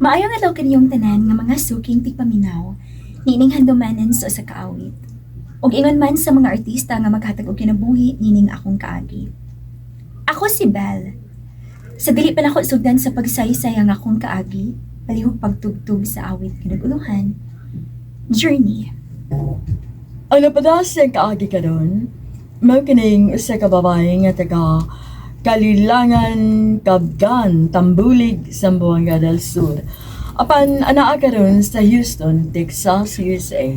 Maayo nga daw kaniyong tanan nga mga suking tigpaminaw, nining handumanan sa usa ka awit. Ug ingon man sa mga artista nga maghatag og kinabuhi nining akong kaagi. Ako si Belle. Sa dili pa nako sugdan sa pagsaysay ang akong kaagi, palihog pagtugtog sa awit kinaguluhan. Journey. Ang napadas ang kaagi ka doon, mao kining usa ka babae nga taga Kalilangan, Kabgan, Tambulig, Zamboanga del Sur. Apan anaa karon sa Houston, Texas, USA.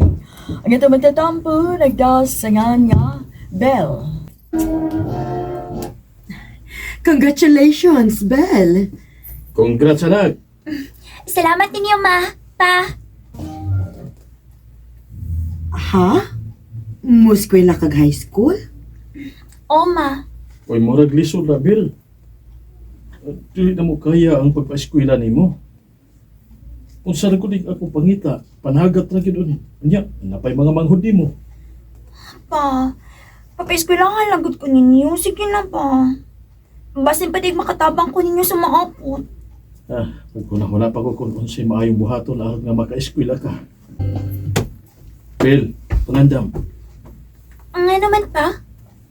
Ang ito magtatampo, nagdasangan nga, Belle. Congratulations, Belle! Congrats, anak! Salamat ninyo, ma. Pa. Ha? Muskwela kag high school? O, ma. Uy, murag lisod na, Bill. Dili na mo kaya ang pagpa-eskwela ni mo. Kung saan ko din ako pangita, panhagat na gano'n. Anya, napay mga manghod mo. Pa. Papaeskwilangan lagot ko ninyo. Sige na, pa. Basin pa di makatabang ko ninyo sa maapot. Pagkunahuna pa ko kung unsay maayong buhaton aron nga maka-eskwela ka. Bill, pangandam, Nga naman, pa?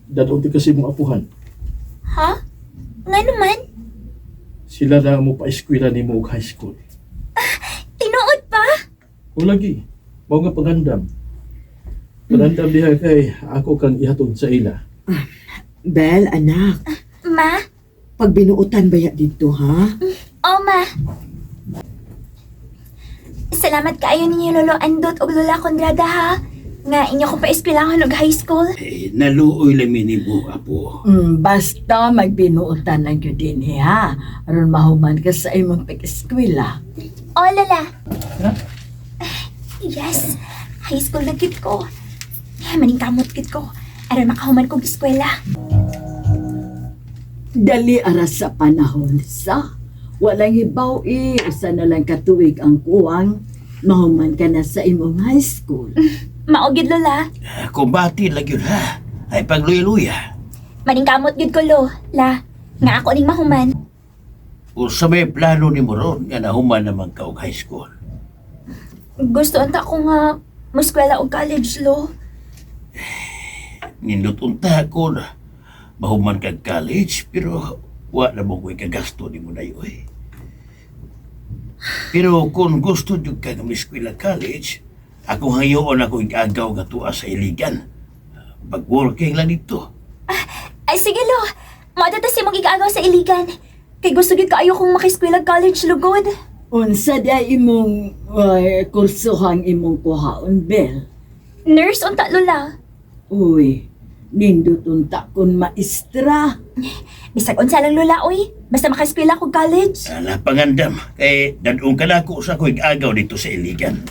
dadong ti kasi mong apuhan. Ha? Nga naman? Sila na mo pa-eskwela ni mo og high school. Tinuod pa? O lagi, mao nga pangandam. Pangandam diha kay ako kang ihatod sa ila. Belle, anak, Ma? pagbinuutan ba ya dito, ha? O, ma. Salamat kaayo ninyo Lolo Andot o Lola Condrada, ha? Nga inyo ko pa eskwelahan og high school. Naluoy lamin ni mo, apo. Basta magbinuutan ang yun din ha. Aron mahuman ka sa imong pag-eskwela. O, Lola. Yes. High school na kid ko. Maning kamot kid ko. Aron makahuman kong eskwela. Dali aras sa panahon sa. Walang hibaw usa na lang katuig ang kuwang. Mahuman ka na sa imong high school. Maogid, Lola. Kumbati lang yun, ha? Ay pagluya-luya. Maning kamot gid ko, La. Nga ako ning mahuman. O sa may plano ni mo ron, nga nahuman naman ka og high school. Gusto anta ko nga muskwela og college, Lo. Nindot unta ko na mahuman kag college, pero wa na mo ko'y kagasto ni mo na yun, eh. Pero kung gusto nyo ka ng eskwela college, ako hayoon ako yung agaw nga tuwa sa iligan. Pag-working lang dito. Ay, sige, Lo. Madata si mong igaagaw sa iligan. Kay gusto gid kaayo kong makiskwela college, lugod. Unsa da imong kursuhang imong kuhaon, Bel? Nurse unta, Lola. Uy, nindot unta kun maestra. Bisag unsa lang, Lola, oy. Basta makiskwela ko college. Ala pangandam, kay dadong ka na ako sa ko'y agaw dito sa iligan.